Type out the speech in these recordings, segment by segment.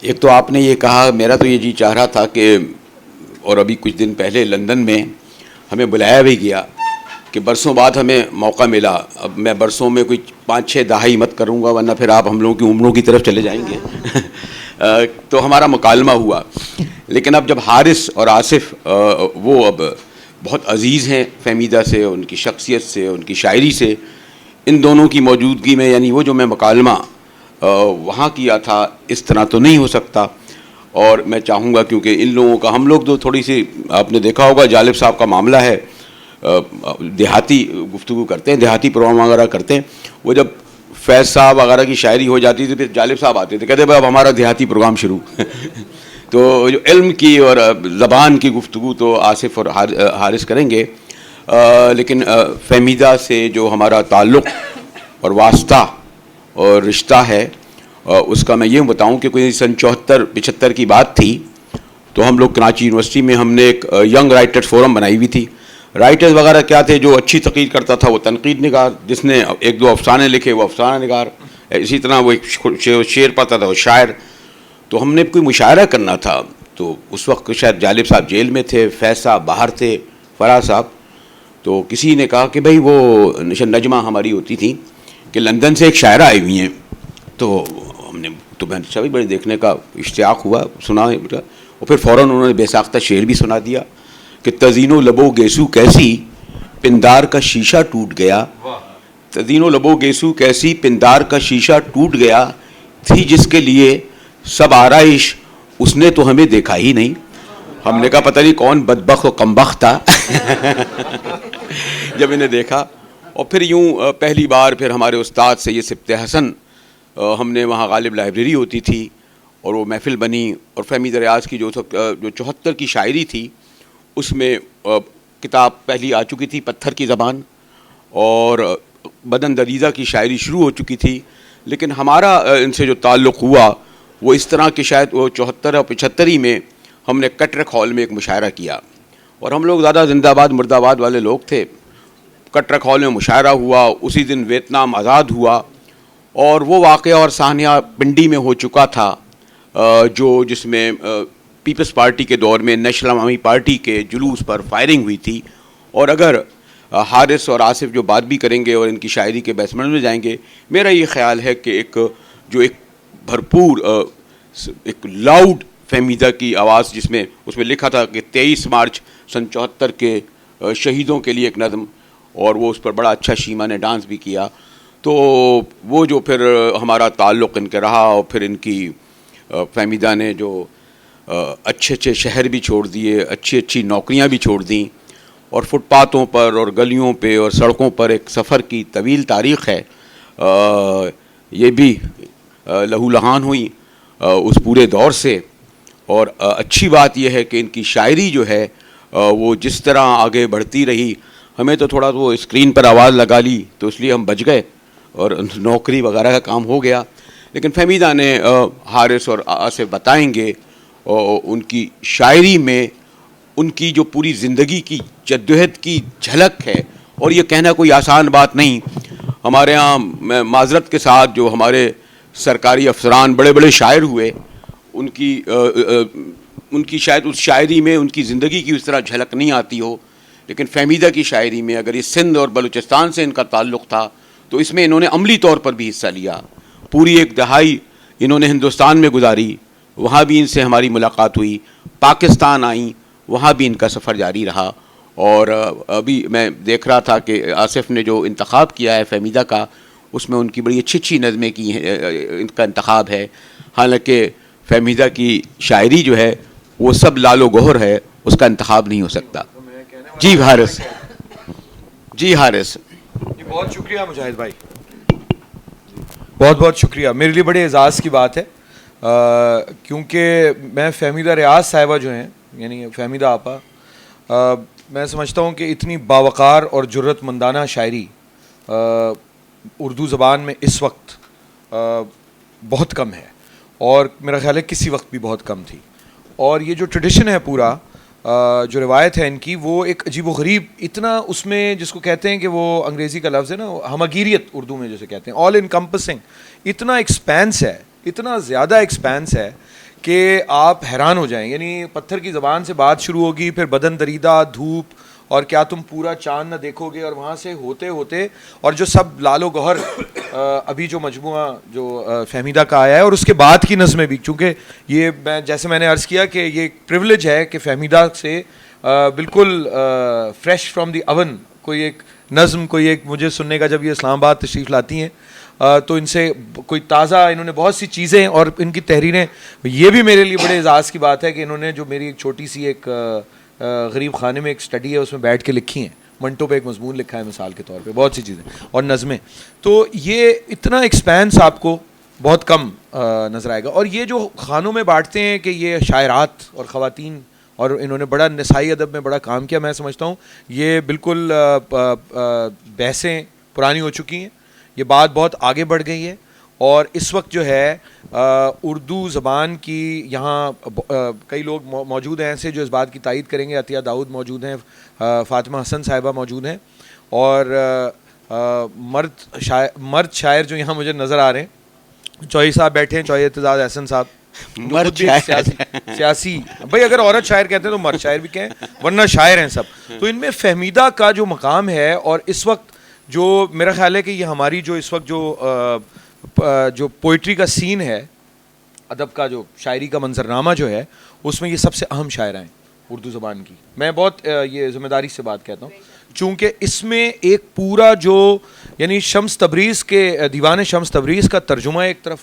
ایک تو آپ نے یہ کہا، میرا تو یہ جی چاہ رہا تھا کہ، اور ابھی کچھ دن پہلے لندن میں ہمیں بلایا بھی گیا کہ برسوں بعد ہمیں موقع ملا. اب میں برسوں میں کوئی 5-6 دہائی مت کروں گا ورنہ پھر آپ ہم لوگوں کی عمروں کی طرف چلے جائیں گے. تو ہمارا مکالمہ ہوا. لیکن اب جب حارث اور آصف وہ اب بہت عزیز ہیں فہمیدہ سے، ان کی شخصیت سے، ان کی شاعری سے، ان دونوں کی موجودگی میں، یعنی وہ جو میں مکالمہ وہاں کیا تھا اس طرح تو نہیں ہو سکتا. اور میں چاہوں گا کیونکہ ان لوگوں کا، ہم لوگ تو تھوڑی سی آپ نے دیکھا ہوگا جالب صاحب کا معاملہ ہے، دیہاتی گفتگو کرتے ہیں، دیہاتی پروگرام وغیرہ کرتے ہیں. وہ جب فیض صاحب وغیرہ کی شاعری ہو جاتی تھی پھر جالب صاحب آتے تھے، کہتے بھائی اب ہمارا دیہاتی پروگرام شروع. تو جو علم کی اور زبان کی گفتگو تو آصف اور حارث کریں گے، لیکن فہمیدہ سے جو ہمارا تعلق اور واسطہ اور رشتہ ہے اس کا میں یہ بتاؤں کہ کوئی سن 74-75 کی بات تھی. تو ہم لوگ کراچی یونیورسٹی میں ہم نے ایک ینگ رائٹر فورم بنائی ہوئی تھی. رائٹرز وغیرہ کیا تھے، جو اچھی تقریر کرتا تھا وہ تنقید نگار، جس نے 1-2 افسانے لکھے وہ افسانہ نگار، اسی طرح وہ ایک شعر پڑھتا تھا وہ شاعر. تو ہم نے کوئی مشاعرہ کرنا تھا، تو اس وقت شاید جالب صاحب جیل میں تھے، فیض صاحب باہر تھے، فراز صاحب. تو کسی نے کہا کہ بھائی وہ نجمہ ہماری ہوتی تھی کہ لندن سے ایک شاعرہ آئی ہوئی ہیں. تو ہم نے تو میں سبھی بڑے دیکھنے کا اشتیاق ہوا، سنا، اور پھر فوراً انہوں نے بے ساختہ شعر بھی سنا دیا کہ تزین و لبو گیسو کیسی پندار کا شیشہ ٹوٹ گیا. تزین و لبو گیسو کیسی پندار کا شیشہ ٹوٹ گیا، تھی جس کے لیے سب آرائش اس نے تو ہمیں دیکھا ہی نہیں. ہم نے کہا پتہ نہیں کون بدبخت و کمبخت تھا جب انہیں دیکھا. اور پھر یوں پہلی بار پھر ہمارے استاد سید سبط حسن، ہم نے وہاں غالب لائبریری ہوتی تھی اور وہ محفل بنی، اور فہمیدہ ریاض کی جو 74 کی شاعری تھی اس میں کتاب پہلی آ چکی تھی پتھر کی زبان، اور بدن دریدہ کی شاعری شروع ہو چکی تھی. لیکن ہمارا ان سے جو تعلق ہوا وہ اس طرح کہ شاید وہ 74 اور 75 میں ہم نے کٹرک ہال میں ایک مشاعرہ کیا، اور ہم لوگ زیادہ زندہ آباد مرد آباد والے لوگ تھے. کٹرک ہال میں مشاعرہ ہوا، اسی دن ویتنام آزاد ہوا، اور وہ واقعہ اور سانحہ پنڈی میں ہو چکا تھا جس میں پیپلز پارٹی کے دور میں نیشنل عوامی پارٹی کے جلوس پر فائرنگ ہوئی تھی. اور اگر حارث اور آصف جو بات بھی کریں گے اور ان کی شاعری کے بیسمنٹ میں جائیں گے، میرا یہ خیال ہے کہ ایک بھرپور ایک لاؤڈ فہمیدہ کی آواز، جس میں اس میں لکھا تھا کہ 23 مارچ سن 74 کے شہیدوں کے لیے ایک نظم، اور وہ اس پر بڑا اچھا شیما نے ڈانس بھی کیا. تو وہ جو پھر ہمارا تعلق ان کے رہا، اور پھر ان کی فہمیدہ نے جو اچھے اچھے شہر بھی چھوڑ دیے، اچھی اچھی نوکریاں بھی چھوڑ دیں، اور فٹ پاتھوں پر اور گلیوں پہ اور سڑکوں پر ایک سفر کی طویل تاریخ ہے. یہ بھی لہو لہان ہوئی اس پورے دور سے. اور اچھی بات یہ ہے کہ ان کی شاعری جو ہے وہ جس طرح آگے بڑھتی رہی، ہمیں تو تھوڑا وہ اسکرین پر آواز لگا لی تو اس لیے ہم بچ گئے اور نوکری وغیرہ کا کام ہو گیا. لیکن فہمیدہ نے حارث اور آصف بتائیں گے ان کی شاعری میں ان کی جو پوری زندگی کی جدوجہد کی جھلک ہے. اور یہ کہنا کوئی آسان بات نہیں. ہمارے ہاں معذرت کے ساتھ جو ہمارے سرکاری افسران بڑے بڑے شاعر ہوئے، ان کی شاید اس شاعری میں ان کی زندگی کی اس طرح جھلک نہیں آتی ہو. لیکن فہمیدہ کی شاعری میں اگر یہ سندھ اور بلوچستان سے ان کا تعلق تھا تو اس میں انہوں نے عملی طور پر بھی حصہ لیا. پوری 1 دہائی انہوں نے ہندوستان میں گزاری، وہاں بھی ان سے ہماری ملاقات ہوئی. پاکستان آئیں، وہاں بھی ان کا سفر جاری رہا. اور ابھی میں دیکھ رہا تھا کہ آصف نے جو انتخاب کیا ہے فہمیدہ کا، اس میں ان کی بڑی اچھی اچھی نظمیں کی ہیں، ان کا انتخاب ہے. حالانکہ فہمیدہ کی شاعری جو ہے وہ سب لال و گوہر ہے، اس کا انتخاب نہیں ہو سکتا. جی حارث، جی حارث. بہت شکریہ مجاہد بھائی، بہت بہت شکریہ. میرے لیے بڑے اعزاز کی بات ہے کیونکہ میں فہمیدہ ریاض صاحبہ جو ہیں، یعنی فہمیدہ آپا، میں سمجھتا ہوں کہ اتنی باوقار اور جرت مندانہ شاعری اردو زبان میں اس وقت بہت کم ہے، اور میرا خیال ہے کسی وقت بھی بہت کم تھی. اور یہ جو ٹریڈیشن ہے پورا، جو روایت ہے ان کی، وہ ایک عجیب و غریب، اتنا اس میں جس کو کہتے ہیں کہ وہ انگریزی کا لفظ ہے نا ہمگیریت، اردو میں جیسے کہتے ہیں آل انکمپسنگ، اتنا ایکسپینس ہے، اتنا زیادہ ایکسپینس ہے کہ آپ حیران ہو جائیں. یعنی پتھر کی زبان سے بات شروع ہوگی, پھر بدن دریدہ, دھوپ, اور کیا تم پورا چاند نہ دیکھو گے, اور وہاں سے ہوتے ہوتے اور جو سب لال و گوہر ابھی جو مجموعہ جو فہمیدہ کا آیا ہے, اور اس کے بعد کی نظمیں بھی, چونکہ یہ جیسے میں نے عرض کیا کہ یہ ایک پریولیج ہے کہ فہمیدہ سے بالکل فریش فرام دی اوون کوئی ایک نظم, کوئی ایک مجھے سننے کا, جب یہ اسلام آباد تشریف لاتی ہیں تو ان سے کوئی تازہ, انہوں نے بہت سی چیزیں اور ان کی تحریریں, یہ بھی میرے لیے بڑے اعزاز کی بات ہے کہ انہوں نے جو میری ایک چھوٹی سی ایک غریب خانے میں ایک اسٹڈی ہے اس میں بیٹھ کے لکھی ہیں, منٹوں پہ ایک مضمون لکھا ہے مثال کے طور پہ, بہت سی چیزیں اور نظمیں. تو یہ اتنا ایکسپینس آپ کو بہت کم نظر آئے گا. اور یہ جو خانوں میں بانٹتے ہیں کہ یہ شاعرات اور خواتین, اور انہوں نے بڑا نسائی ادب میں بڑا کام کیا, میں سمجھتا ہوں یہ بالکل بحثیں پرانی ہو چکی ہیں, یہ بات بہت آگے بڑھ گئی ہے. اور اس وقت جو ہے اردو زبان کی یہاں کئی لوگ موجود ہیں ایسے جو اس بات کی تائید کریں گے. عطیہ داؤد موجود ہیں, فاطمہ حسن صاحبہ موجود ہیں, اور مرد شاعر جو یہاں مجھے نظر آ رہے ہیں, چوہی صاحب بیٹھے ہیں, چوہی اعتزاز احسن صاحب, مرد سیاسی بھائی, اگر عورت شاعر کہتے ہیں تو مرد شاعر بھی کہیں, ورنہ شاعر ہیں سب. تو ان میں فہمیدہ کا جو مقام ہے, اور اس وقت جو میرا خیال ہے کہ یہ ہماری جو اس وقت جو پوئٹری کا سین ہے, ادب کا جو شاعری کا منظرنامہ جو ہے, اس میں یہ سب سے اہم شاعرہ ہیں اردو زبان کی. میں بہت یہ ذمہ داری سے بات کہتا ہوں, چونکہ اس میں ایک پورا جو یعنی شمس تبریز کے دیوان شمس تبریز کا ترجمہ ایک طرف,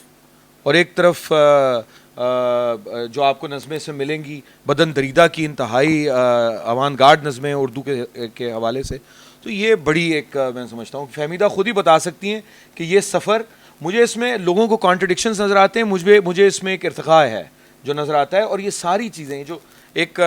اور ایک طرف جو آپ کو نظمیں سے ملیں گی بدن دریدہ کی انتہائی اوان گارڈ نظمیں اردو کے حوالے سے. تو یہ بڑی ایک میں سمجھتا ہوں فہمیدہ خود ہی بتا سکتی ہیں کہ یہ سفر, مجھے اس میں لوگوں کو کانٹرڈکشنز نظر آتے ہیں, مجھے اس میں ایک ارتقاء ہے جو نظر آتا ہے. اور یہ ساری چیزیں جو ایک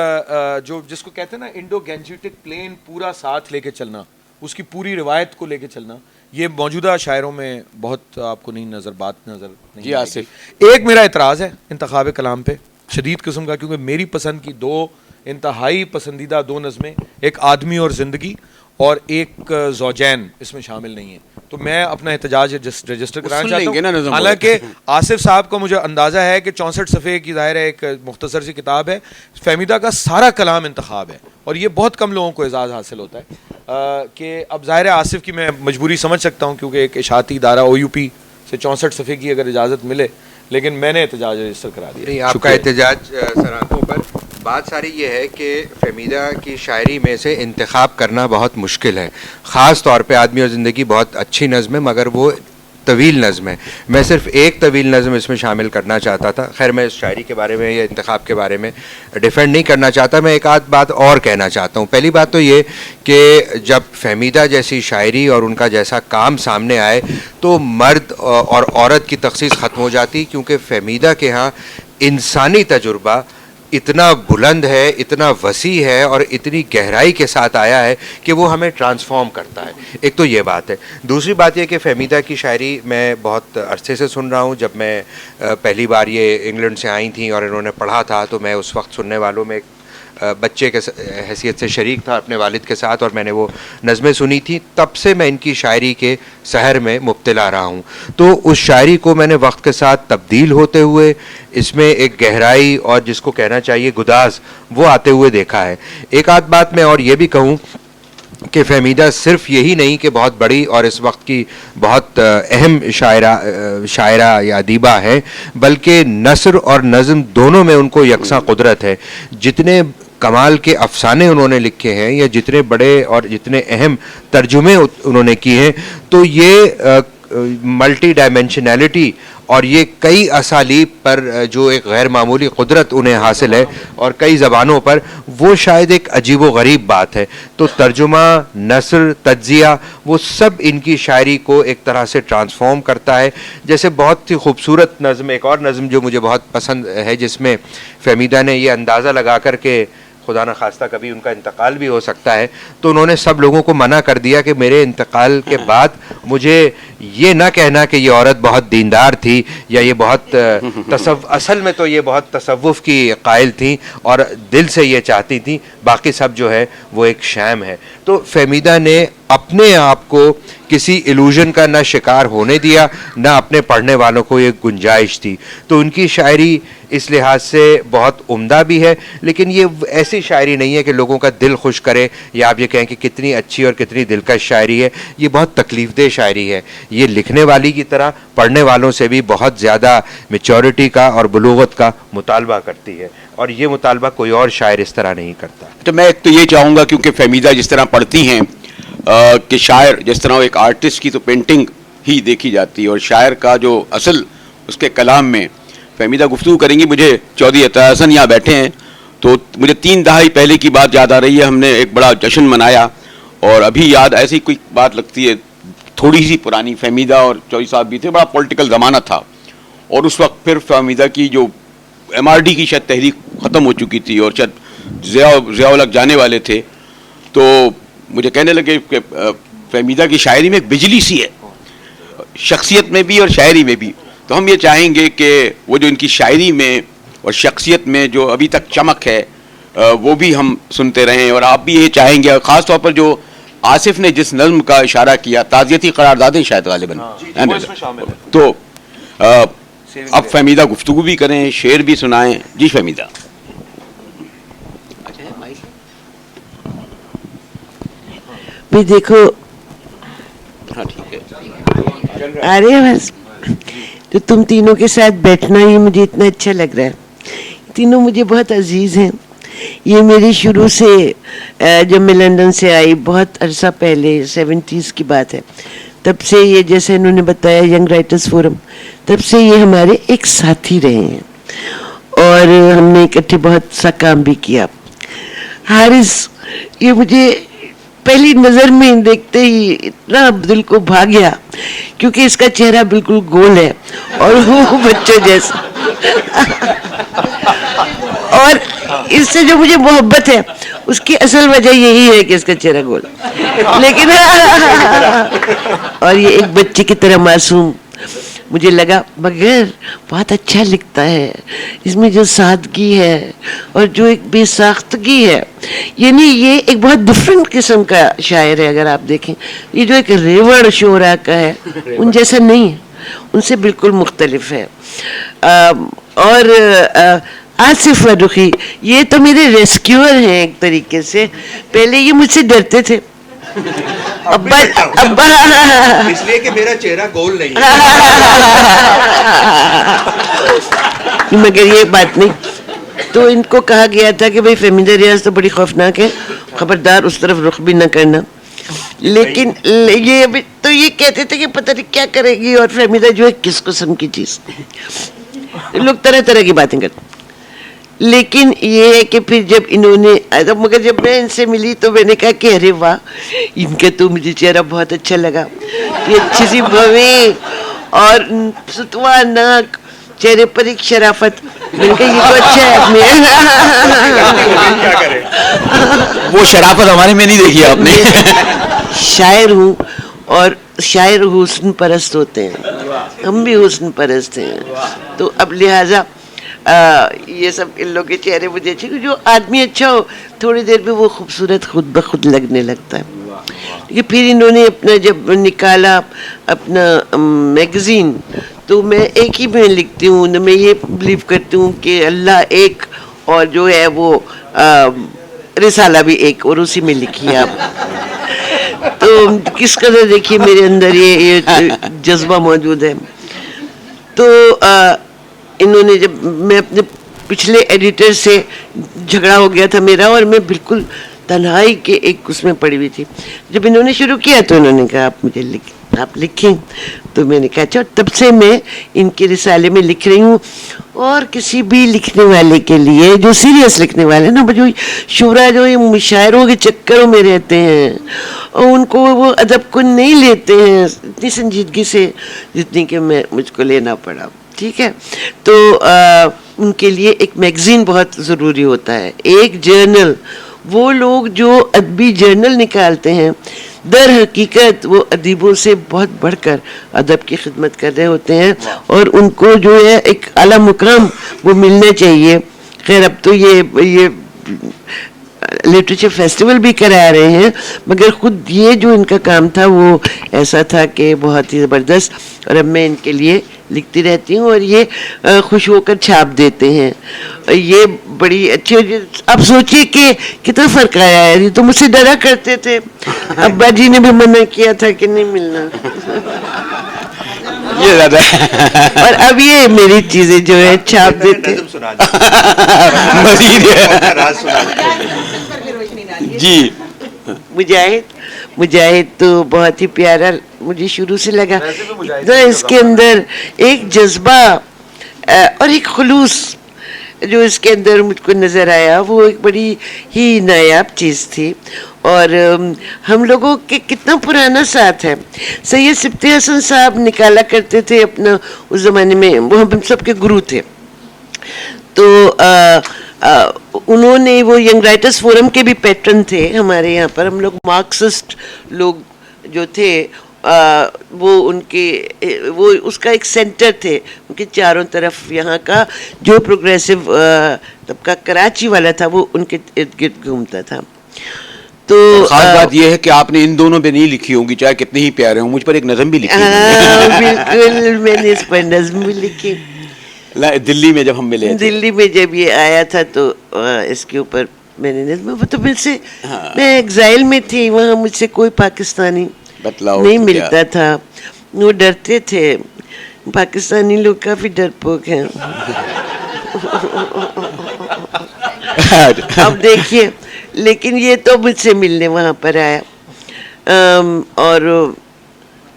جو جس کو کہتے ہیں نا انڈو گینجیٹک پلین پورا ساتھ لے کے چلنا, اس کی پوری روایت کو لے کے چلنا, یہ موجودہ شاعروں میں بہت آپ کو بات نظر نہیں. جی آصف, ایک میرا اعتراض ہے انتخاب کلام پہ شدید قسم کا, کیونکہ میری پسند کی دو انتہائی پسندیدہ دو نظمیں, ایک آدمی اور زندگی اور ایک زوجین اس میں شامل نہیں ہیں. تو میں اپنا احتجاج رجسٹر کرانا چاہتا ہوں. حالانکہ آصف صاحب کو مجھے اندازہ ہے کہ 64 صفحے کی ظاہر ہے ایک مختصر سی کتاب ہے, فہمیدہ کا سارا کلام انتخاب ہے, اور یہ بہت کم لوگوں کو اعزاز حاصل ہوتا ہے کہ اب ظاہر ہے آصف کی میں مجبوری سمجھ سکتا ہوں, کیونکہ ایک اشاعتی ادارہ OUP سے 64 صفحے کی اگر اجازت ملے, لیکن میں نے احتجاج رجسٹر کرا دیا. آپ کا احتجاج سراخوں پر. بات ساری یہ ہے کہ فہمیدہ کی شاعری میں سے انتخاب کرنا بہت مشکل ہے, خاص طور پہ آدمی اور زندگی بہت اچھی نظم ہے, مگر وہ طویل نظم ہے. میں صرف ایک طویل نظم اس میں شامل کرنا چاہتا تھا. خیر میں اس شاعری کے بارے میں یا انتخاب کے بارے میں ڈیفینڈ نہیں کرنا چاہتا, میں ایک آدھ بات اور کہنا چاہتا ہوں. پہلی بات تو یہ کہ جب فہمیدہ جیسی شاعری اور ان کا جیسا کام سامنے آئے تو مرد اور عورت کی تخصیص ختم ہو جاتی, کیونکہ فہمیدہ کے ہاں انسانی تجربہ اتنا بلند ہے, اتنا وسیع ہے, اور اتنی گہرائی کے ساتھ آیا ہے کہ وہ ہمیں ٹرانسفارم کرتا ہے. ایک تو یہ بات ہے. دوسری بات یہ کہ فہمیدہ کی شاعری میں بہت عرصے سے سن رہا ہوں. جب میں پہلی بار یہ انگلینڈ سے آئی تھیں اور انہوں نے پڑھا تھا, تو میں اس وقت سننے والوں میں ایک بچے کے حیثیت سے شریک تھا اپنے والد کے ساتھ, اور میں نے وہ نظمیں سنی تھیں. تب سے میں ان کی شاعری کے سحر میں مبتلا رہا ہوں. تو اس شاعری کو میں نے وقت کے ساتھ تبدیل ہوتے ہوئے, اس میں ایک گہرائی اور جس کو کہنا چاہیے گداز, وہ آتے ہوئے دیکھا ہے. ایک آدھ بات میں اور یہ بھی کہوں کہ فہمیدہ صرف یہی نہیں کہ بہت بڑی اور اس وقت کی بہت اہم شاعرہ یا ادیبہ ہے, بلکہ نثر اور نظم دونوں میں ان کو یکساں قدرت ہے. جتنے کمال کے افسانے انہوں نے لکھے ہیں, یا جتنے بڑے اور جتنے اہم ترجمے انہوں نے کیے ہیں, تو یہ ملٹی ڈائمینشنلٹی اور یہ کئی اسالیب پر جو ایک غیر معمولی قدرت انہیں حاصل ہے, اور کئی زبانوں پر, وہ شاید ایک عجیب و غریب بات ہے. تو ترجمہ, نثر, تجزیہ, وہ سب ان کی شاعری کو ایک طرح سے ٹرانسفارم کرتا ہے. جیسے بہت ہی خوبصورت نظم, ایک اور نظم جو مجھے بہت پسند ہے, جس میں فہمیدہ نے یہ اندازہ لگا کر کے خدا نہ خواستہ کبھی ان کا انتقال بھی ہو سکتا ہے, تو انہوں نے سب لوگوں کو منع کر دیا کہ میرے انتقال کے بعد مجھے یہ نہ کہنا کہ یہ عورت بہت دیندار تھی, یا یہ بہت اصل میں تو یہ بہت تصوف کی قائل تھیں اور دل سے یہ چاہتی تھیں, باقی سب جو ہے وہ ایک شام ہے. تو فہمیدہ نے اپنے آپ کو کسی ایلوژن کا نہ شکار ہونے دیا، نہ اپنے پڑھنے والوں کو یہ گنجائش دی. تو ان کی شاعری اس لحاظ سے بہت عمدہ بھی ہے، لیکن یہ ایسی شاعری نہیں ہے کہ لوگوں کا دل خوش کرے یا آپ یہ کہیں کہ کتنی اچھی اور کتنی دلکش شاعری ہے. یہ بہت تکلیف دہ شاعری ہے. یہ لکھنے والی کی طرح پڑھنے والوں سے بھی بہت زیادہ میچورٹی کا اور بلوغت کا مطالبہ کرتی ہے، اور یہ مطالبہ کوئی اور شاعر اس طرح نہیں کرتا. تو میں تو یہ چاہوں گا، کیونکہ فہمیدہ جس طرح پڑھتی ہیں کہ شاعر جس طرح ایک آرٹسٹ کی تو پینٹنگ ہی دیکھی جاتی ہے، اور شاعر کا جو اصل اس کے کلام میں فہمیدہ گفتگو کریں گی. مجھے چودھری عطا حسن یہاں بیٹھے ہیں تو مجھے 3 دہائی پہلے کی بات یاد آ رہی ہے. ہم نے ایک بڑا جشن منایا، اور ابھی یاد ایسی کوئی بات لگتی ہے تھوڑی سی پرانی. فہمیدہ اور چودھری صاحب بھی تھے، بڑا پولیٹیکل زمانہ تھا، اور اس وقت پھر فہمیدہ کی جو MRD کی شاید تحریک ختم ہو چکی تھی اور شاید ضیاء الحق جانے والے تھے. تو مجھے کہنے لگے کہ فہمیدہ کی شاعری میں ایک بجلی سی ہے، شخصیت میں بھی اور شاعری میں بھی. تو ہم یہ چاہیں گے کہ وہ جو ان کی شاعری میں اور شخصیت میں جو ابھی تک چمک ہے وہ بھی ہم سنتے رہیں، اور آپ بھی یہ چاہیں گے. خاص طور پر جو آصف نے جس نظم کا اشارہ کیا، تعزیتی قراردادیں شاید غالباً، تو اب فہمیدہ گفتگو بھی کریں، شعر بھی سنائیں. جی فہمیدہ. بھی دیکھو ہاں ٹھیک ہے. آ رہے ہیں بس. تو تم تینوں کے ساتھ بیٹھنا ہی مجھے اتنا اچھا لگ رہا ہے. تینوں مجھے بہت عزیز ہیں. یہ میری شروع سے جب میں لندن سے آئی بہت عرصہ پہلے 70s کی بات ہے، تب سے یہ جیسے انہوں نے بتایا ینگ رائٹرز فورم، تب سے یہ ہمارے ایک ساتھی رہے ہیں، اور ہم نے اکٹھے بہت سا کام بھی کیا. حارث یہ مجھے پہلی نظر میں دیکھتے ہی اتنا دل کو بھا گیا، کیونکہ اس کا چہرہ بالکل گول ہے اور وہ بچوں جیسا، اور اس سے جو مجھے محبت ہے اس کی اصل وجہ یہی ہے کہ اس کا چہرہ گول، لیکن اور یہ ایک بچے کی طرح معصوم مجھے لگا، مگر بہت اچھا لکھتا ہے. اس میں جو سادگی ہے اور جو ایک بے ساختگی ہے، یعنی یہ ایک بہت ڈفرینٹ قسم کا شاعر ہے. اگر آپ دیکھیں یہ جو ایک ریوڑ شعرا کا ہے ان جیسا نہیں ہے، ان سے بالکل مختلف ہے. اور آصف فرخی یہ تو میرے ریسکیور ہیں ایک طریقے سے. پہلے یہ مجھ سے ڈرتے تھے، ابا اس لیے کہ میرا چہرہ گول نہیں ہے. مگر یہ بات نہیں. تو ان کو کہا گیا تھا کہ بھئی فہمیدہ ریاض تو بڑی خوفناک ہے، خبردار اس طرف رخ بھی نہ کرنا. لیکن یہ ابھی تو یہ کہتے تھے کہ پتہ نہیں کیا کرے گی، اور فہمیدہ جو ہے کس قسم کی چیز. لوگ طرح طرح کی باتیں کرتے. لیکن یہ ہے کہ پھر جب انہوں نے، مگر جب میں ان سے ملی تو میں نے کہا کہ ارے واہ، ان کا تو مجھے چہرہ بہت اچھا لگا. یہ اچھی سی بھویں اور ستوا ناک، چہرے پر ایک شرافت. میں نے کہا یہ تو اچھا ہے. وہ شرافت ہمارے میں نہیں دیکھی آپ نے. شاعر ہوں اور شاعر حسن پرست ہوتے ہیں، ہم بھی حسن پرست ہیں. تو اب لہٰذا یہ سب ان لوگوں کے چہرے مجھے اچھے، جو آدمی اچھا ہو تھوڑی دیر میں وہ خوبصورت خود بخود لگنے لگتا ہے. لیکن پھر انہوں نے اپنا جب نکالا اپنا میگزین، تو میں ایک ہی میں لکھتی ہوں. میں یہ بلیو کرتی ہوں کہ اللہ ایک، اور جو ہے وہ رسالہ بھی ایک، اور اسی میں لکھی آپ. تو کس قدر دیکھیے میرے اندر یہ جذبہ موجود ہے. تو انہوں نے جب میں اپنے پچھلے ایڈیٹر سے جھگڑا ہو گیا تھا میرا، اور میں بالکل تنہائی کے ایک اس میں پڑی ہوئی تھی. جب انہوں نے شروع کیا تو انہوں نے کہا آپ مجھے آپ لکھیں. تو میں نے کہا اچھا. تب سے میں ان کے رسالے میں لکھ رہی ہوں. اور کسی بھی لکھنے والے کے لیے جو سیریس لکھنے والے نا، جو شعرا جو مشاعروں کے چکروں میں رہتے ہیں، اور ان کو وہ ادب کو نہیں لیتے ہیں اتنی سنجیدگی سے جتنی کہ مجھ کو لینا پڑا. ٹھیک ہے. تو ان کے لیے ایک میگزین بہت ضروری ہوتا ہے، ایک جرنل. وہ لوگ جو ادبی جرنل نکالتے ہیں در حقیقت وہ ادیبوں سے بہت بڑھ کر ادب کی خدمت کر رہے ہوتے ہیں، اور ان کو جو ہے ایک اعلیٰ مقام وہ ملنا چاہیے. خیر اب تو یہ لٹریچر فیسٹیول بھی کرا رہے ہیں، مگر خود یہ جو ان کا کام تھا وہ ایسا تھا کہ بہت ہی زبردست، اور اب میں ان کے لیے لکھتی رہتی ہوں اور یہ خوش ہو کر چھاپ دیتے ہیں. یہ بڑی اچھی. اب سوچیے کہ کتنا فرق آیا ہے. یہ تو مجھ سے ڈرا کرتے تھے، ابا جی نے بھی منع کیا تھا کہ نہیں ملنا. یہ زیادہ اور اب یہ میری چیزیں جو ہے چھاپ دیتے. مزید جی. مجاہد تو بہت ہی پیارا مجھے شروع سے لگا. اس کے اندر ایک جذبہ اور ایک خلوص جو اس کے اندر مجھ کو نظر آیا، وہ ایک بڑی ہی نایاب چیز تھی. اور ہم لوگوں کے کتنا پرانا ساتھ ہے. سید سبطی حسن صاحب نکالا کرتے تھے اپنا، اس زمانے میں وہ ہم سب کے گرو تھے. تو انہوں نے، وہ ینگ رائٹرز فورم کے بھی پیٹرن تھے ہمارے یہاں پر. ہم لوگ مارکسسٹ لوگ جو تھے وہ ان کے، وہ اس کا ایک سینٹر تھے ان کے چاروں طرف. یہاں کا جو پروگریسو طبقہ کراچی والا تھا وہ ان کے ارد گرد گھومتا تھا. تو خاص بات یہ ہے کہ آپ نے ان دونوں پہ نہیں لکھی ہوں گی، چاہے کتنے ہی پیارے ہوں. مجھ پر ایک نظم بھی لکھی ہے. بالکل، میں نے اس پر نظم بھی لکھی. دلی میں جب ہم ملے، دلی میں جب یہ آیا تھا تو اس کے اوپر میں نے نظم. وہ تو مجھ سے، میں ایگزائل میں تھی، وہاں مجھ سے کوئی پاکستانی نہیں ملتا تھا. وہ ڈرتے تھے. پاکستانی لوگ کافی ڈرپوک ہیں. اب دیکھیے، لیکن یہ تو مجھ سے ملنے وہاں پر آیا، اور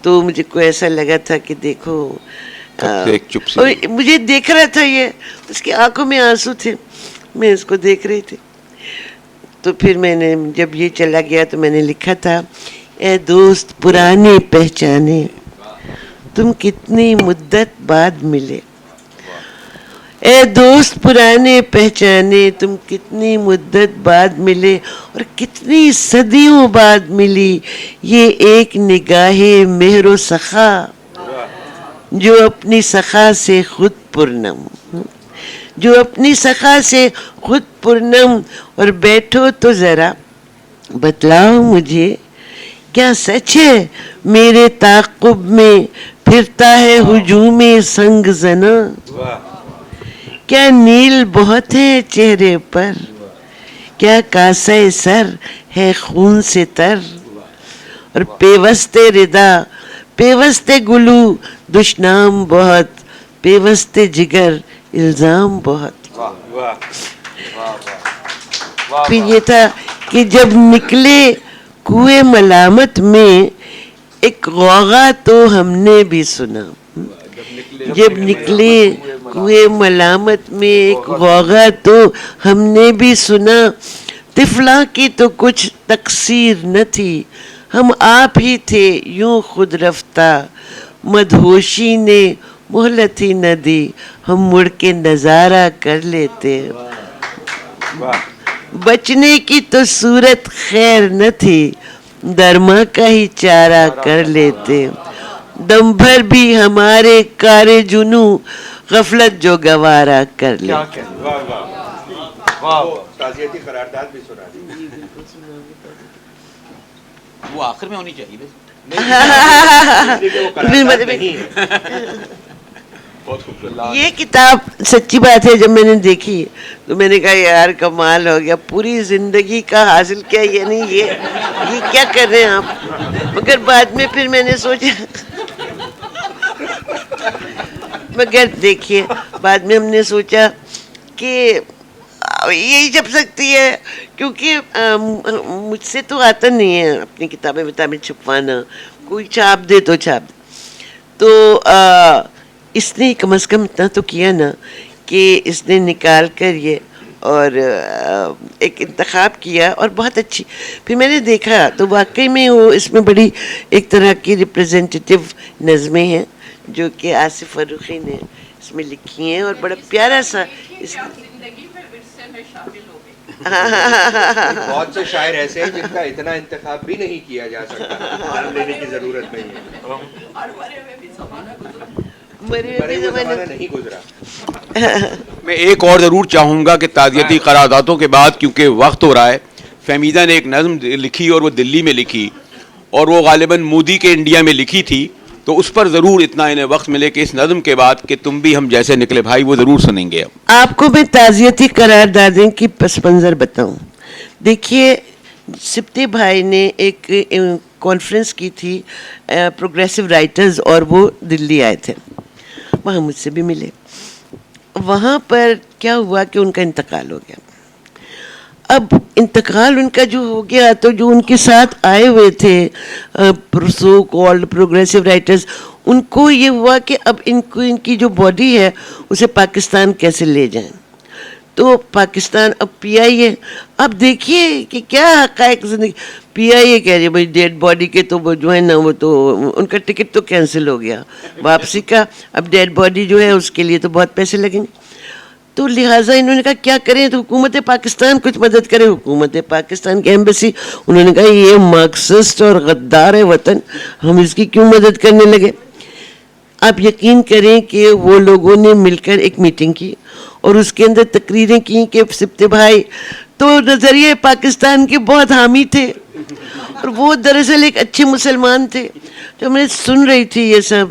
تو مجھے کو ایسا لگا تھا کہ دیکھو، اور مجھے دیکھ رہا تھا یہ، اس کی آنکھوں میں آنسو تھے، میں اس کو دیکھ رہی تھی. تو پھر میں نے جب یہ چلا گیا تو میں نے لکھا تھا، اے دوست پرانے پہچانے تم کتنی مدت بعد ملے. اے دوست پرانے پہچانے تم کتنی مدت بعد ملے، اور کتنی صدیوں بعد ملی یہ ایک نگاہ مہر و سخا جو اپنی سخا سے خود پرنم، جو اپنی سخا سے خود پرنم. اور بیٹھو تو ذرا بتلاؤ مجھے، کیا سچ ہے میرے تعاقب میں پھرتا ہے ہجوم سنگ زنا؟ کیا نیل بہت ہے چہرے پر، کیا کاسہ سر ہے خون سے تر؟ اور پیوست ردا پیوست گلو دشنام بہت، پیوست جگر الزام بہت. پھر یہ تھا کہ جب نکلے کوئے ملامت میں ایک غوغا تو ہم نے بھی سنا. جب نکلے کوئے ملامت میں ایک غوغا تو ہم نے بھی سنا. طفلاں کی تو کچھ تقصیر نہ تھی، ہم آپ ہی تھے یوں خود رفتہ. مدہوشی نے مہلت ہی نہ دی، ہم مڑ کے نظارہ کر لیتے. بچنے کی تو صورت خیر نہ تھی، درما کا ہی چارہ کر لیتے. دم بھر بھی ہمارے کار جنو غفلت جو گوارا کر لیتے. تعزیتی قرارداد بھی سنا دی. وہ آخر میں ہونی چاہیے. یہ کتاب سچی بات ہے، جب میں نے دیکھی تو میں نے کہا یار کمال ہو گیا، پوری زندگی کا حاصل کیا. یعنی یہ کیا کر رہے ہیں آپ؟ مگر بعد میں پھر میں نے سوچا، مگر دیکھیے بعد میں ہم نے سوچا کہ یہی چھپ سکتی ہے، کیونکہ مجھ سے تو آتا نہیں ہے اپنی کتابیں چھپوانا. کوئی چھاپ دے تو چھاپ دے. تو اس نے کم از کم اتنا تو کیا نا کہ اس نے نکال کر یہ اور ایک انتخاب کیا، اور بہت اچھی. پھر میں نے دیکھا تو واقعی میں وہ اس میں بڑی ایک طرح کی ریپریزنٹیٹیو نظمیں ہیں جو کہ آصف فروخی نے اس میں لکھی ہیں، اور بڑا پیارا سا اس بہت سے شاعر ایسے ہیں جن کا اتنا انتخاب بھی نہیں کیا جا سکتا، نام لینے کی ضرورت نہیں ہے. زمانہ نہیں گزرا. میں ایک اور ضرور چاہوں گا کہ تعزیتی قراردادوں کے بعد، کیونکہ وقت ہو رہا ہے، فہمیدہ نے ایک نظم لکھی اور وہ دلی میں لکھی اور وہ غالباً مودی کے انڈیا میں لکھی تھی, تو اس پر ضرور اتنا انہیں وقت ملے کہ اس نظم کے بعد کہ تم بھی ہم جیسے نکلے بھائی وہ ضرور سنیں گے. اب آپ کو میں تعزیتی قراردادیں کی پس منظر بتاؤں. دیکھیے سپتے بھائی نے ایک کانفرنس کی تھی پروگریسو رائٹرز, اور وہ دلی آئے تھے, وہاں مجھ سے بھی ملے. وہاں پر کیا ہوا کہ ان کا انتقال ہو گیا. اب انتقال ان کا جو ہو گیا تو جو ان کے ساتھ آئے ہوئے تھے سو کالڈ پروگریسو رائٹرز, ان کو یہ ہوا کہ اب ان کی جو باڈی ہے اسے پاکستان کیسے لے جائیں. تو پاکستان اب پی آئی اے, اب دیکھیے کہ کیا حقائق زندگی. پی آئی اے کہہ رہی ہے بھائی ڈیڈ باڈی کے تو وہ جو ہے نا وہ تو ان کا ٹکٹ تو کینسل ہو گیا واپسی کا, اب ڈیڈ باڈی جو ہے اس کے لیے تو بہت پیسے لگیں گے. تو لہٰذا انہوں نے کہا کیا کریں, تو حکومت پاکستان کچھ مدد کرے. حکومت پاکستان کی ایمبیسی انہوں نے کہا یہ مارکسسٹ اور غدار ہے وطن, ہم اس کی کیوں مدد کرنے لگے. آپ یقین کریں کہ وہ لوگوں نے مل کر ایک میٹنگ کی اور اس کے اندر تقریریں کی کہ سپتے بھائی تو نظریہ پاکستان کے بہت حامی تھے اور وہ دراصل ایک اچھے مسلمان تھے. تو میں سن رہی تھی یہ سب,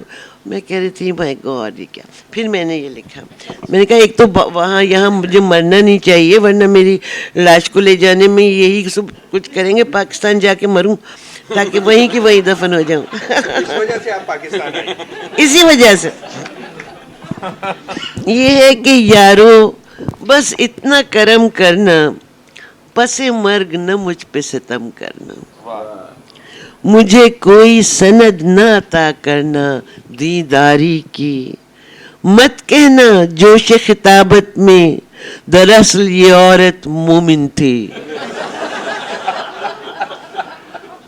میں کہہ رہی تھی مائی گاڈ یہ کیا. پھر میں نے یہ لکھا, میں نے کہا ایک تو وہاں یہاں مجھے مرنا نہیں چاہیے ورنہ میری لاش کو لے جانے میں یہی سب کچھ کریں گے, پاکستان جا کے مروں تاکہ وہیں کی وہیں دفن ہو جاؤں. اس وجہ سے آپ پاکستان آئے. اسی وجہ سے یہ ہے کہ یارو بس اتنا کرم کرنا, پس مرگ نہ مجھ پہ ستم کرنا, مجھے کوئی سند نہ عطا کرنا دینداری کی, مت کہنا جوش خطابت میں دراصل یہ عورت مومن تھی.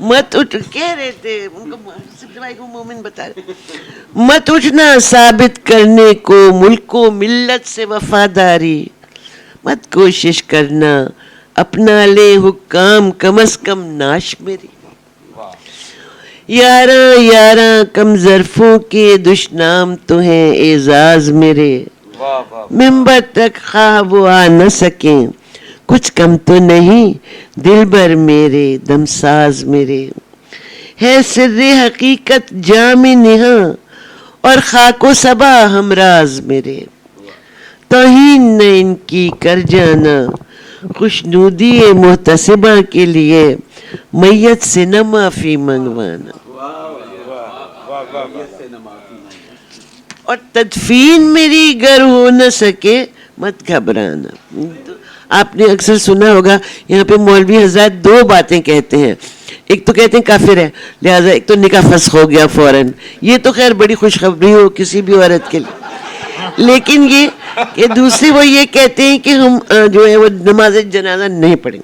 مت اٹھ کہہ رہے تھے ان کو, سپتے بھائی کو مومن بتا رہے, مت اٹھنا ثابت کرنے کو ملک و ملت سے وفاداری, مت کوشش کرنا اپنا لے حکام کم از کم ناش میری. یاراں یاراں کم ظرفوں کے دشنام تو ہیں اعزاز میرے, ممبر تک خواہ وہ آ نہ سکیں کچھ کم تو نہیں دل بر میرے دمساز میرے. ہے سر حقیقت جام نہاں اور خاک و صبا ہمراز میرے, توہین نہ ان کی کر جانا خوشنودی محتسبہ کے لیے میت سے نہ معافی منگوانا. اور تدفین میری گر ہو نہ سکے مت گھبرانا. آپ نے اکثر سنا ہوگا یہاں پہ مولوی حضرات دو باتیں کہتے ہیں, ایک تو کہتے ہیں کافر ہے لہٰذا ایک تو نکاح فسخ ہو گیا فوراً, یہ تو خیر بڑی خوشخبری ہو کسی بھی عورت کے لیے. لیکن یہ دوسری وہ یہ کہتے ہیں کہ ہم جو ہے وہ نماز جنازہ نہیں پڑھیں.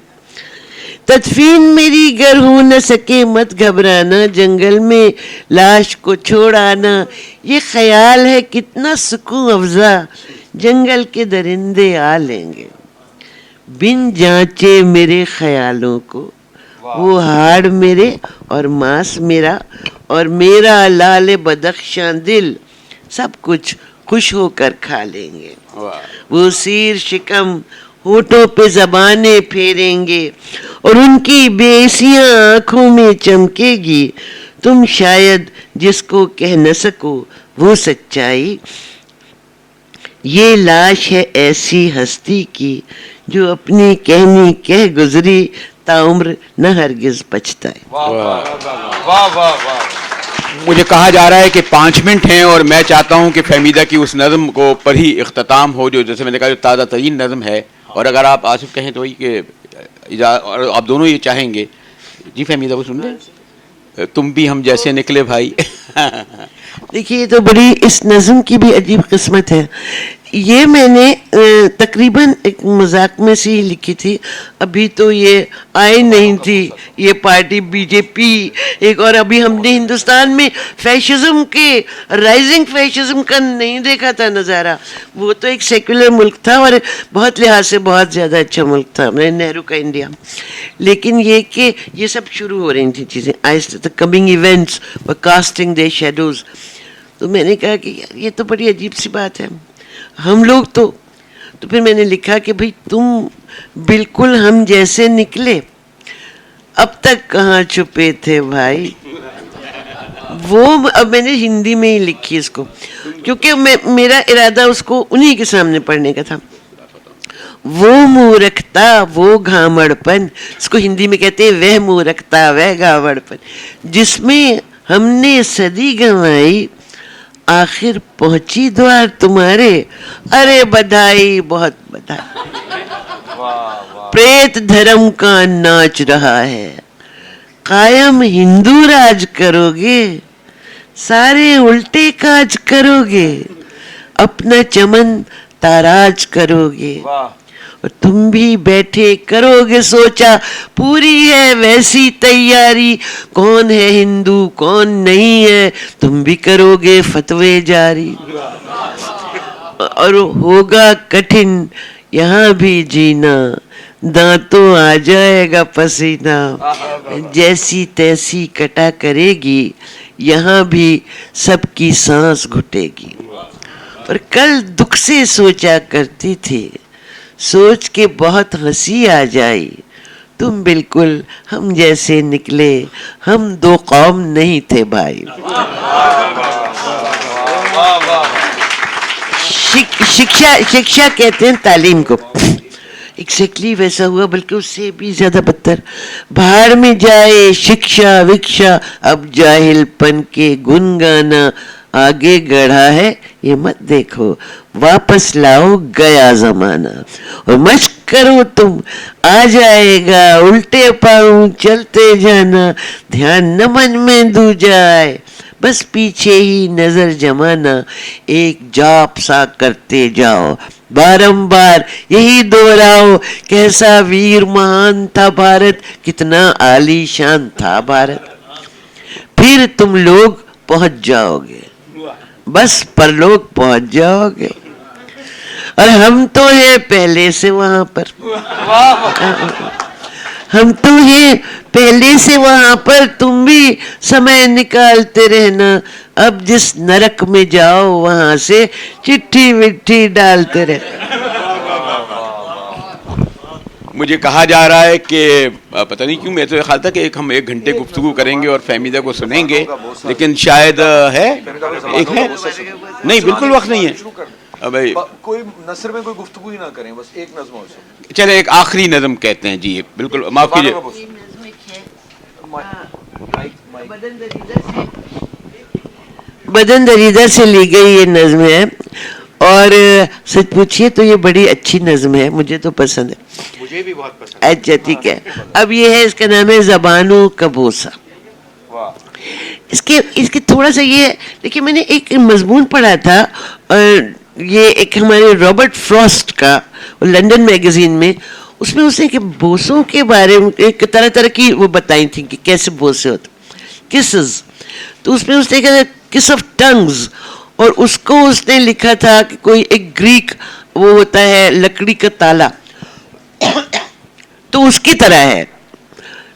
تدفین میری گر ہو نہ سکے مت گھبرانا, جنگل میں لاش کو چھوڑ آنا, یہ خیال ہے کتنا سکون افزا, جنگل کے درندے آ لیں گے بن جانچے میرے خیالوں کو, وہ ہاڑ میرے اور ماس میرا اور میرا لال بدخشاں دل سب کچھ خوش ہو کر کھا لیں گے. وہ سیر شکم ہونٹوں پہ زبانیں پھیریں گے اور ان کی بیسیاں آنکھوں میں چمکے گی, تم شاید جس کو کہہ نہ سکو وہ سچائی. یہ لاش ہے ایسی ہستی کی جو اپنی کہنی کہہ گزری تاعمر نہ ہرگز پچھتائے. مجھے کہا جا رہا ہے کہ 5 منٹ ہیں اور میں چاہتا ہوں کہ فہمیدہ کی اس نظم کو پر ہی اختتام ہو جو جیسے میں نے کہا جو تازہ ترین نظم ہے, اور اگر آپ آصف کہیں تو وہی کہ اور آپ دونوں یہ چاہیں گے. جی فہمیدہ وہ سن لیں, تم بھی ہم جیسے نکلے بھائی. دیکھیے یہ تو بڑی اس نظم کی بھی عجیب قسمت ہے. یہ میں نے تقریباً ایک مذاق میں سے ہی لکھی تھی, ابھی تو یہ آئی نہیں تھی یہ پارٹی بی جے پی ایک, اور ابھی ہم نے ہندوستان میں فیشزم کے رائزنگ فیشزم کا نہیں دیکھا تھا نظارہ. وہ تو ایک سیکولر ملک تھا اور بہت لحاظ سے بہت زیادہ اچھا ملک تھا, نہرو کا انڈیا. لیکن یہ کہ یہ سب شروع ہو رہی تھیں چیزیں, آہستہ کمنگ ایونٹس کاسٹنگ دے شیڈوز. تو میں نے کہا کہ یار یہ تو بڑی عجیب سی بات ہے, ہم لوگ تو پھر میں نے لکھا کہ بھئی تم بالکل ہم جیسے نکلے اب تک کہاں چھپے تھے بھائی. وہ اب میں نے ہندی میں ہی لکھی اس کو, کیونکہ میرا ارادہ اس کو انہی کے سامنے پڑھنے کا تھا. وہ مورکھتا وہ گھامڑپن, اس کو ہندی میں کہتے ہیں وہ مورکھتا وہ گھامڑپن, جس میں ہم نے صدی گنوائی, آخر پہنچی دوار تمہارے, ارے بدھائی بہت بدھائی. پریت دھرم کا ناچ رہا ہے, قائم ہندو راج کرو گے, سارے الٹے کاج کرو گے, اپنا چمن تاراج کرو گے, اور تم بھی بیٹھے کرو گے سوچا, پوری ہے ویسی تیاری, کون ہے ہندو کون نہیں ہے, تم بھی کرو گے فتوے جاری. اور ہوگا کٹھن یہاں بھی جینا, دانتوں آ جائے گا پسینہ, جیسی تیسی کٹا کرے گی, یہاں بھی سب کی سانس گھٹے گی. اور کل دکھ سے سوچا کرتی تھی, سوچ کے بہت ہنسی آ جائی, تم بالکل ہم جیسے نکلے, ہم دو قوم نہیں تھے بھائی. شکشا کہتے ہیں تعلیم کو. ایگزیکٹلی ویسا ہوا, بلکہ اس سے بھی زیادہ بدتر. بہار میں جائے شکشا وکشا, اب جاہل پن کے گنگانا, آگے گڑھا ہے یہ مت دیکھو, واپس لاؤ گیا زمانہ. اور مشق کرو تم آ جائے گا, الٹے پاؤں چلتے جانا, دھیان نہ من میں دو جائے, بس پیچھے ہی نظر جمانا, ایک جاپ سا کرتے جاؤ, بارمبار یہی دہراؤ, کیسا ویر مہان تھا بھارت, کتنا عالی شان تھا بھارت. پھر تم لوگ پہنچ جاؤ گے, بس پر لوگ پہنچ جاؤ گے, اور ہم تو ہیں پہلے سے وہاں پر, ہم تو ہیں پہلے سے وہاں پر, تم بھی سمے نکالتے رہنا, اب جس نرک میں جاؤ وہاں سے چٹھی مٹھی ڈالتے رہنا. مجھے کہا جا رہا ہے کہ پتہ نہیں کیوں, میں تو یہ خیال تھا کہ ہم 1 گھنٹے گفتگو کریں گے اور فہمیدہ کو سنیں گے, لیکن شاید ہے ایک ہے نہیں, بالکل وقت نہیں ہے بھائی. کوئی نثر میں کوئی گفتگو ہی نہ کریں, بس ایک نظم ہو سکے. چلے ایک آخری نظم کہتے ہیں جی, بالکل معاف کیجیے. بدن دریدہ سے لی گئی یہ نظم ہے, اور سچ پوچھیے تو یہ بڑی اچھی نظم ہے, مجھے تو پسند ہے. مجھے بھی بہت پسند. اچھا ٹھیک ہے. اب یہ ہے, اس کا نام ہے زبانوں کا بوسہ. اس کے تھوڑا سا یہ ہے, دیکھیے میں نے ایک مضمون پڑھا تھا, اور یہ ایک ہمارے رابرٹ فراسٹ کا لنڈن میگزین میں, اس میں اس نے کہ بوسوں کے بارے میں طرح طرح کی وہ بتائی تھیں کہ کیسے بوسے ہوتے, کسز. تو اس میں اس نے کہا کس آف ٹنگز, اور اس کو اس نے لکھا تھا کہ کوئی ایک گریک وہ ہوتا ہے لکڑی کا تالا, تو اس کی طرح ہے.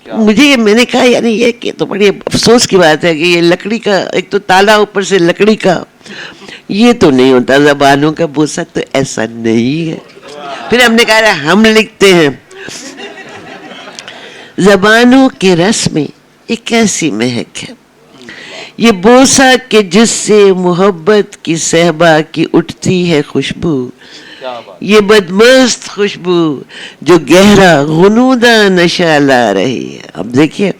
مجھے میں نے کہا یعنی یہ کہ تو بڑی افسوس کی بات ہے کہ یہ لکڑی کا ایک تو تالا اوپر سے لکڑی کا, یہ تو نہیں ہوتا. زبانوں کا بوسہ تو ایسا نہیں ہے. پھر ہم نے کہا ہم لکھتے ہیں, زبانوں کے رس میں ایک ایسی مہک ہے, یہ بوسہ کہ جس سے محبت کی صحبا کی اٹھتی ہے خوشبو, یہ بدمست خوشبو جو گہرا غنودہ نشہ لا رہی ہے. اب دیکھیے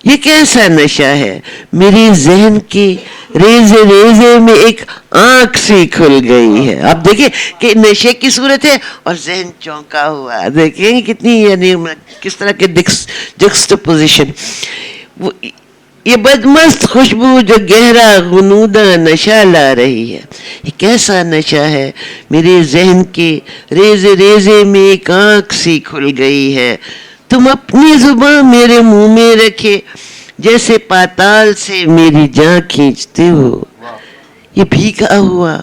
یہ کیسا نشہ ہے, میری ذہن کی ریزے ریزے میں ایک آنکھ سی کھل گئی ہے. اب دیکھیے کہ نشے کی صورت ہے اور ذہن چونکا ہوا, دیکھیں کتنی یعنی کس طرح کے جکسٹاپوزیشن. یہ بدمست خوشبو جو گہرا غنودہ نشہ لا رہی ہے, یہ کیسا نشہ ہے, میرے ذہن کے ریزے ریزے میں ایک آنکھ سی کھل گئی ہے. تم اپنی زباں میرے منہ میں رکھے, جیسے پاتال سے میری جان کھینچتے ہو. یہ بھیگا ہوا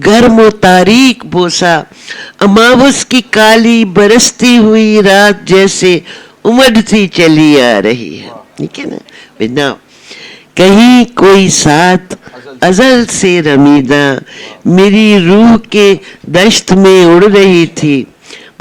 گرم و تاریک بوسہ اماوس کی کالی برستی ہوئی رات جیسے امڑتی چلی آ رہی ہے. ٹھیک ہے نا بنا, کہیں کوئی ساتھ ازل سے رمیدہ میری روح کے دشت میں اڑ رہی تھی,